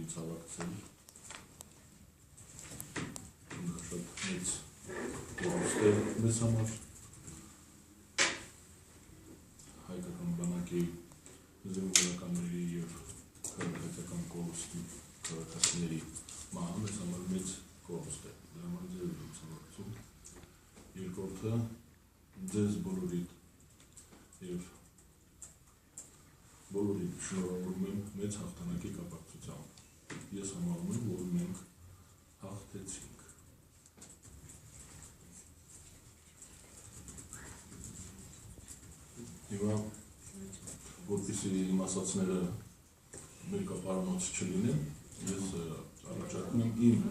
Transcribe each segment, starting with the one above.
ինձ հավաքցել։ Շատ մեծ կորուստ է մեզ համար հայկական բանակի զինվորականների և քաղաքացիական կորուստի քաղաքացիների մահը մեզ համար մեծ կորուստ է։ Դրա համար ձեզ եմ ցանկացում։ Երկրորդը ձեզ բոլորիդ և բոլորիդ շնորհավորում եմ մեծ հաղթանակի կապակցությամբ։ Ես համարում եմ, որ մենք հաղթեցինք։ Հիմա որպեսզի իմ ասածները մերկապարանոց չլինեն, ես առաջարկում եմ իմ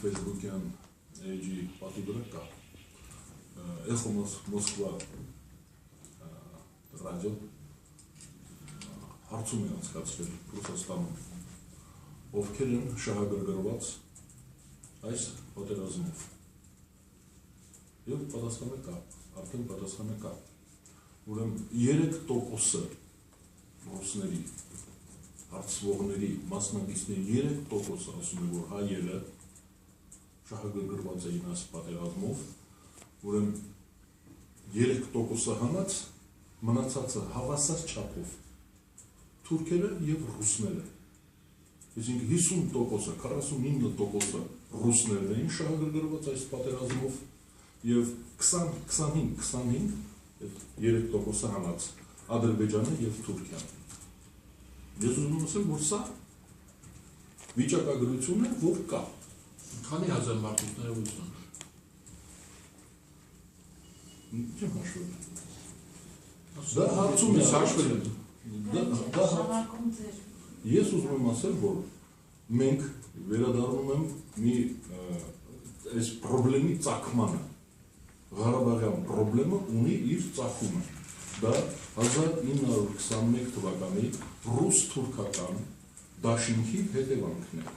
Facebook-յան էջի պատի վրա կա Էխո Մոսկվա ռադիո հարցում է անցկացրել Ռուսաստանում, ովքեր են շահագրգռված այս պատերազմով։ Եվ պատասխանը կա, արդեն պատասխանը կա։ Ուրեմն 3% ռուսների հարցվողների մասնակիցների 3% ասում է, որ հայերը շահագրգռված էին այս պատերազմով, ուրեմն 3% հանած մնացածը հավասար չափով թուրքերը եւ ռուսները։ Այսինքն 50%-ը, 49%-ը ռուսներն էին շահագրգռված այս պատերազմով եւ 25 այդ 3%-ը հանած Ադրբեջանը եւ Թուրքիան։ Ես ուզում եմ ասել, որ սա վիճակագրություն է, որ կա։ Քանի հազար մարդուց ներողություն։ Չեմ հաշվել։ Դա հարցում է հաշվել։ Ես ուզում եմ ասել, որ մենք վերադառնում եմ մի այս խնդրի ծագմանը։ Ղարաբաղյան խնդրը ունի իր ծագումը։ Դա 1921 թվականի ռուս-թուրքական դաշինքի հետևանքն է։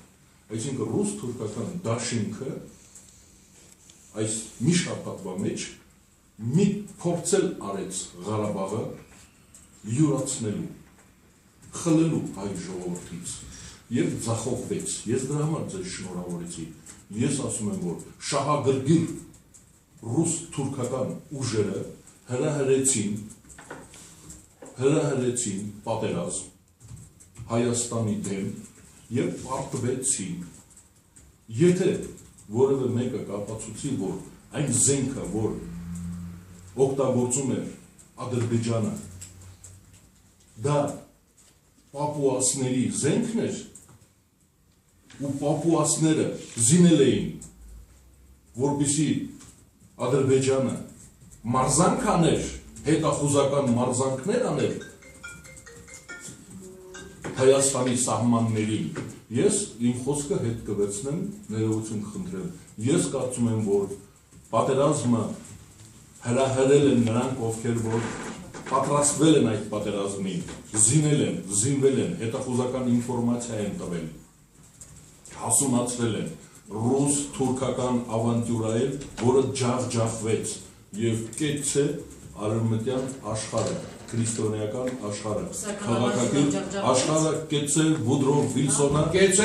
Այսինքն ռուս-թուրքական դաշինքը այս մի շաբաթվա մեջ մի փորձել արեց Ղարաբաղը յուրացնելու, խլելու հայ ժողովրդից եւ ձախողվեց։ Ես դրա համար ձեզ շնորհավորեցի։ Ես ասում եմ, որ շահագրգիռ ռուս-թուրքական ուժերը հրահրեցին պատերազմ Հայաստանի դեմ եւ պարտվեցին։ Եթե որևէ մեկը կապացուցի, որ այն զենքը, որ օգտագործում էր Ադրբեջանը, դա պապուասների զենքն էր, ու պապուասները զինել էին, որպեսզի Ադրբեջանը մարզանք աներ, հետախուզական մարզանքներ աներ Հայաստանի սահմաններին, ես իմ խոսքը հետ կվեցնեմ, ներողություն կխնդրեմ։ Ես կարծում եմ, որ պատերազմը հրահրել են նրանք, ովքեր որ պատրաստվել են այդ պատերազմին, զինել են, զինվել են, հետախուզական ինֆորմացիա են տվել, հասունացրել են, ռուս-թուրքական ավանտյուրա էր, որը ջախջախվեց և կեցցե արևմտյան աշխարհը, քրիստոնեական աշխարհը, քաղաքակիրթ աշխարհը կեցցե Վուդրո Վիլսոնը,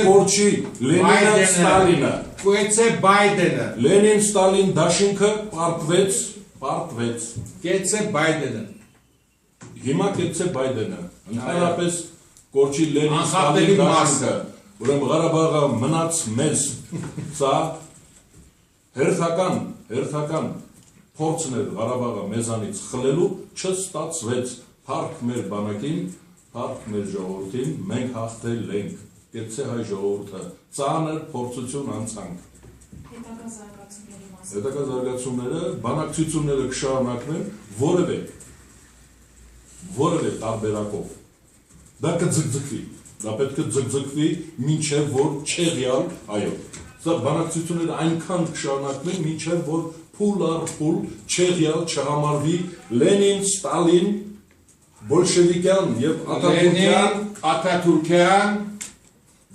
կորչի Լենինը, Ստալինը, կեցցե Բայդենը, Լենին, Ստալին դաշինքը պարտվեց, կեցցե Բայդենը, հիմա կեցցե Բայդենը, ընդհանրապես կորչի Լենին, Ստալին դաշինքը, ուրեմն Ղարաբաղը մնաց մեզ, սա հերթական փորձն էր Ղարաբաղը մեզանից խլելու, չստացվեց, փառք մեր բանակին, փառք մեր ժողովրդին, մենք հաղթել ենք, կեցցե հայ ժողովուրդը, ծանր փորձություն անցանք։ Հետագա զարգացումները, բանակցությունները կշարունակվեն որևէ տարբերակով։ Դա կձգձգվի, դա պետք է ձգձգվի մինչև որ չեղյալ, այո, սա բանակցությունները այնքան կշարունակվեն, մինչև որ փուլ առ փուլ չեղյալ չհամարվի Լենին, Ստալին, բոլշևիկյան եւ Աթաթուրքյան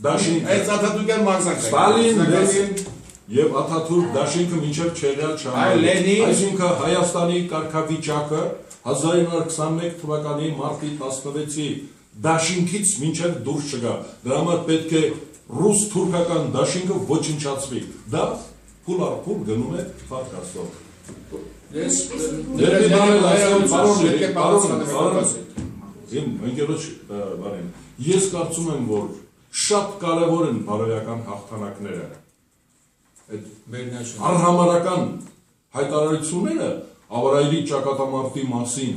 դաշինքը, այս Աթաթուրքյան մարզանքը, Ստալին, Լենին եւ Աթաթուրք դաշինքը մինչև չեղյալ չհամարվի, այսինքն Հայաստանի կարգավիճակը 1921 թվականի մարտի 16-ի դաշինքից մինչև դուրս չգա։ Դրա համար պետք է ռուս-թուրքական դաշինքը ոչնչացվի։ Դա փուլ առ փուլ գնում է Փարքաստով։ Իմ ընկերոջ բարին, ես կարծում եմ, որ շատ կարևոր են բարոյական հաղթանակները։ Այդ անհամարական հայտարարությունները Ավարայրի ճակատամարտի մասին,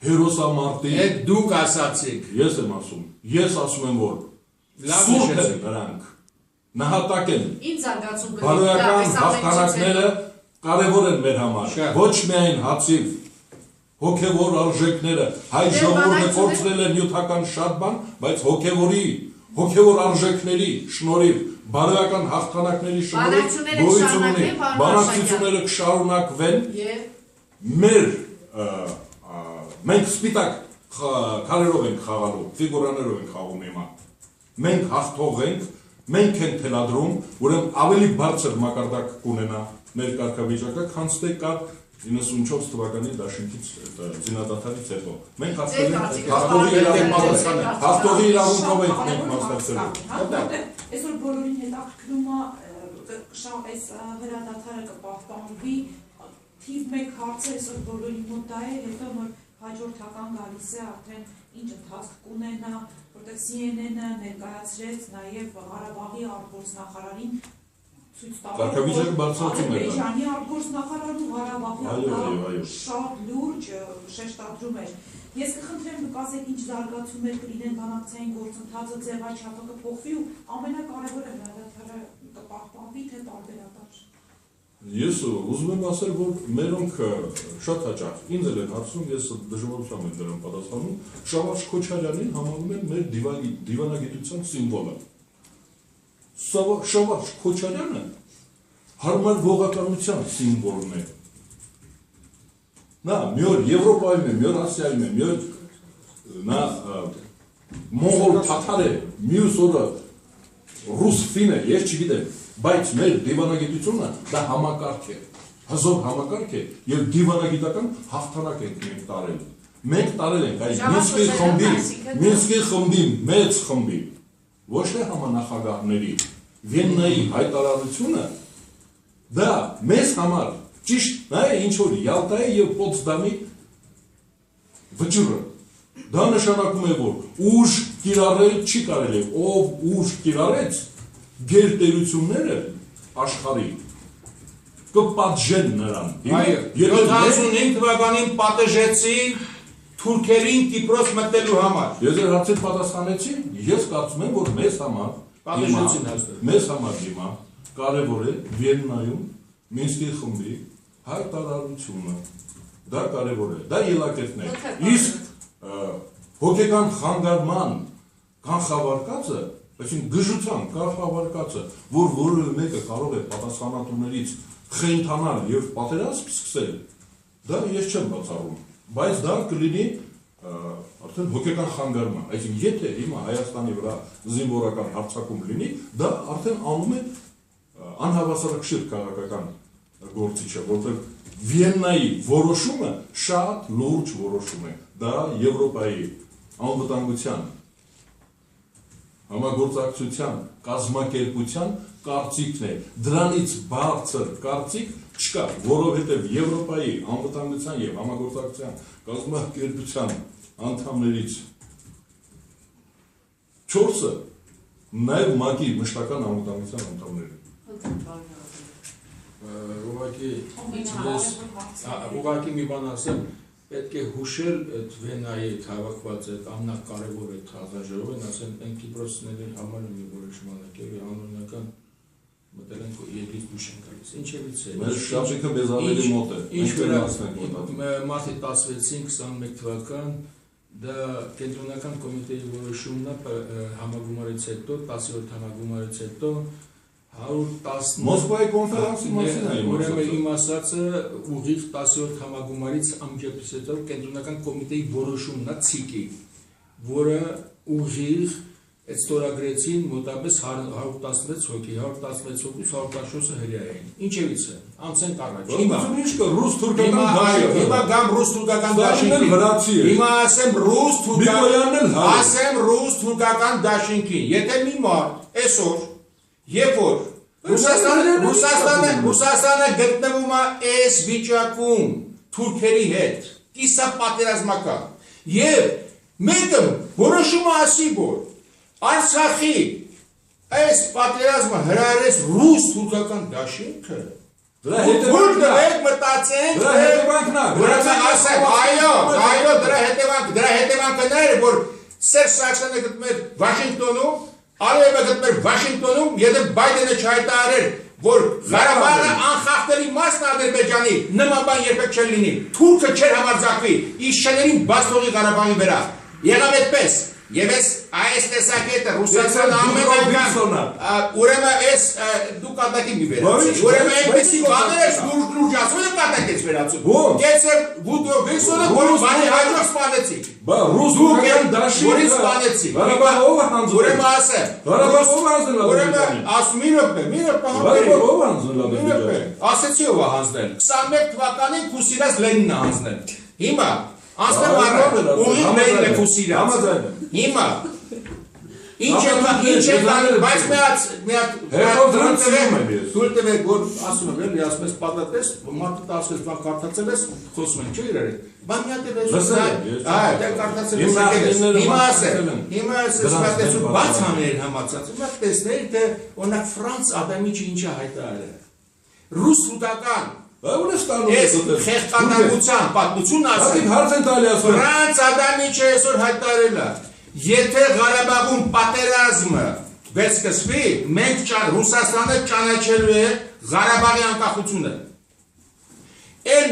հերոսամարտի։ Այդ դուք ասացիք։ Ես եմ ասում։ Ես ասում եմ, որ սուրբ են նրանք, նահատակ են։ Ինչ զարգացում կլինի։ Բարոյական հաղթանակները կարևոր են մեր համար։ Ոչ միայն հացիվ հոգևոր արժեքները, հայ ժողովուրդը կորցրել է նյութական շատ բան, բայց հոգևոր արժեքների շնորհիվ, բարոյական հաղթանակների շնորհիվ գոյություն ունի, բանակցությունները կշարունակվեն, մենք սպիտակ քարերով ենք խաղալու, ֆիգուրաներով ենք խաղում հիմա, մենք հաղթող ենք, մենք ենք թելադրում, ուրեմն ավելի բարձր մակարդակ կունենա մեր կարգավիճակը, քան թե կար 94 թվականի դաշինքից զինադադարից հետո։ Մենք հաղթողի իրավունքով ենք մենք մասնակցելու։ Այսօր բոլորին հետաքրքրում է այս հրադադարը կպահպանվի, թիվ 1 հարցը այսօր բոլորի մոտ դա է, հետո որ հաջորդական գալիս է արդեն ինչ ընթացք կունենա, որտեղ CNN-ը ներկայացրեց նաև Ղարաբաղի արտգործնախարարին ցույց Կարգավիճակը բարձրացում է։ Ադրբեջանի արտգործնախարարն ու Ղարաբաղի շատ լուրջ շեշտադրում էր։ Ես կխնդրեմ նկատեք ինչ զարգացումներ կլինեն բանակցային գործընթացը ձևաչափը կփոխվի ու ամենակարևորը հրադադարը կպահպանվի թե տարբերակար։ Ես ուզում եմ ասել, որ մերոնք շատ հաճախ ինձ էլ են հարցնում, ես դժվարությամբ եմ դրան պատասխանում, Շավարժ Քոչարյանին համարում են մեր դիվանագիտության սիմվոլը։ Շավարժ Քոչարյանը հարմար ողականության սիմվոլն է։ Նա մի օր Եվրոպայում է, մի օր Ասիայում է, մի օր նա մոնղոլ թաթար է, մյուս օրը ռուս ֆին է, ես չգիտեմ, բայց մեր դիվանագիտությունը դա համակարգ է, հզոր համակարգ է եւ դիվանագիտական հաղթանակ ենք մենք տարել։ Մենք տարել ենք այս Մինսկի խմբի մեծ խմբի, ոչ թե համանախագահների Վիեննայի հայտարարությունը դա մեզ համար ճիշտ նա է ինչ որ Յալտայի եւ Պոտսդամի վճիռը։ Դա նշանակում է, որ ուժ կիրառել չի կարելի, ով ուժ կիրառեց գերտերությունները աշխարհի կպատժեն նրան։ 75 թվականին պատժեցին թուրքերին Կիպրոս մտնելու համար։ Ես ձեր հարցին պատասխանեցի, ես կարծում եմ, որ մեզ համար հիմա կարևոր է Վիեննայում Մինսկի խմբի հայտարարությունը։ Դա կարևոր է, դա ելակետն է։ Իսկ հոգեկան խանգարման կանխավարկածը, այսինքն գժության կանխավարկածը, որ որևէ մեկը կարող է պատասխանատուներից խենթանալ եւ պատերազմ սկսել, դա ես չեմ բացառում, բայց դա կլինի արդեն հոգեկան խանգարման, այսինքն եթե հիմա Հայաստանի վրա զինվորական հարձակում լինի, դա արդեն անում է անհավասարակշիռ քաղաքական գործիչը, որտեղ Վիեննայի որոշումը շատ լուրջ որոշում է, դա Եվրոպայի անվտանգության համագործակցության կազմակերպության կարծիքն է, դրանից բարձր կարծիք չկա, որովհետև Եվրոպայի անվտանգության եւ համագործակցության կազմակերպության անդամներից 4-ը նաեւ ՄԱԿ-ի մշտական անվտանգության անդամներ են։ Ուղղակի մի բան ասեմ, պետք է հուշել այդ Վիեննայի հավաքված այդ ամենակարևոր այդ հազարժողովին, ասեմ, այն Կիպրոսների համար մի որոշ մանակեր անօրինական մտել են երկրից դուրս են գալիս։ Ինչևից է։ Մեր շապիկը մեզ ավելի մոտ է։ Ինչ մարտի 16-21 թվական դա կենտրոնական կոմիտեի որոշումն է համագումարից հետո 10-րդ համագումարից հետո 110 Մոսկվայի կոնֆերանսի մասին է ուրեմն իմ ասածը ուղիղ 10-րդ համագումարից ամջեպից հետո կենտրոնական կոմիտեի որոշումն է ՑԻԿ-ի, որը ուղիղ այդ ստորագրեցին մոտապես 116 հոգի, 116 հոգուց 114-ը հրեա էին։ Ինչևից է, անցենք առաջ։ Ինչ կա ռուս-թուրքական դաշինք։ Հիմա գամ ռուս-թուրքական դաշինքին։ վրացի է։ Հիմա ասեմ Բիբոյանն էլ հայ է։ ասեմ ռուս-թուրքական դաշինքին։ Եթե մի մարդ այսօր, երբ որ Ռուսաստանը գտնվում է այս վիճակում թուրքերի հետ, կիսա պատերազմական, եւ մեկը որոշում է ասի, որ Արցախի այս պատերազմը հրահրեց ռուս-թուրքական դաշինքը, որ դրեք մտածենք, դրա հետևանքն է, ուրեմն ասեմ, այո, դրա հետևանքն է, որ Սերժ Սարգսյանը գտնում էր Վաշինգտոնում, Ալիևը գտնում էր Վաշինգտոնում, եթե Բայդենը չհայտարարեր, որ Ղարաբաղը անխախտելի մասն է Ադրբեջանի, նման բան երբեք չէր լինի, թուրքը չէր համարձակվի, իր շներին բաց թողի Ղարաբաղի վրա, եղավ այդպես, եւ այս տեսակետը Ռուսաստանը ամեն անգամ ուրեմն այս դու կատակի մի վերացի, ուրեմն այնպեսի բաներ ես լուրջ ասում ես կատակից վերացում, կեցը վուդո վեսոնը որ բանի հաջող սպանեցի, բա ռուս-թուրքական դաշինքը Ղարաբաղը ով է հանձնել, ուրեմն ասեմ, Ղարաբաղը ով է հանձնել, ուրեմն ասում մի Ղարաբաղը ով է հանձնել, ասեցի ով է հանձնել, 21 թվականին Քուսիրած Լենինը հանձնել, հիմա Անցնեմ առավ, ուղիղ մերին է Քուսիրած, հիմա, ինչ է կանում, բայց թույլ տվեք, որ ասում եմ, էլի ասում ես պատատես, մարդը տասվես բան կարդացել ես, խոսում են, չէ իրար է, բան մի հատ է կարդացել ես, հիմա ասես պատեսու բաց հաներ համացած, հիմա տեսներ, թե օրինակ Ֆրանց Ադամիչը ինչ է հայտարարել, ռուս-թուրքական Ես խեղճանալության պատմություն ասեմ, Ֆրանց Ադամիչը այսօր հայտարարել է, եթե Ղարաբաղում պատերազմը վերսկսվի, մենք Ռուսաստանը ճանաչելու է Ղարաբաղի անկախությունը։ Էլ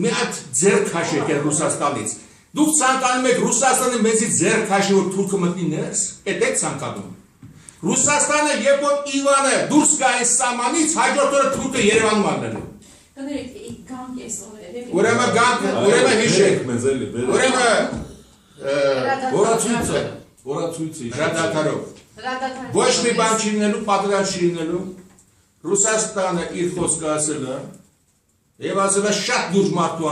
մի հատ ձեռք հաշեք է Ռուսաստանից։ Դուք ցանկանում եք Ռուսաստանը մեզի ձեռք հաշի, որ թուրքը մտնի ներս, էդ եք ցանկանում։ Ռուսաստանը երբ որ Իվանը դուրս գա այս սահմանից, հաջորդ օրը թուրքը Երևանում առնելու։ Ուրեմն հիշեք, օրացույցը հրադադարով ոչ մի բան չի լինելու, պատերազմ չի լինելու, Ռուսաստանը իր խոսքը ասել է, եւ ասել է շատ լուրջ մարդու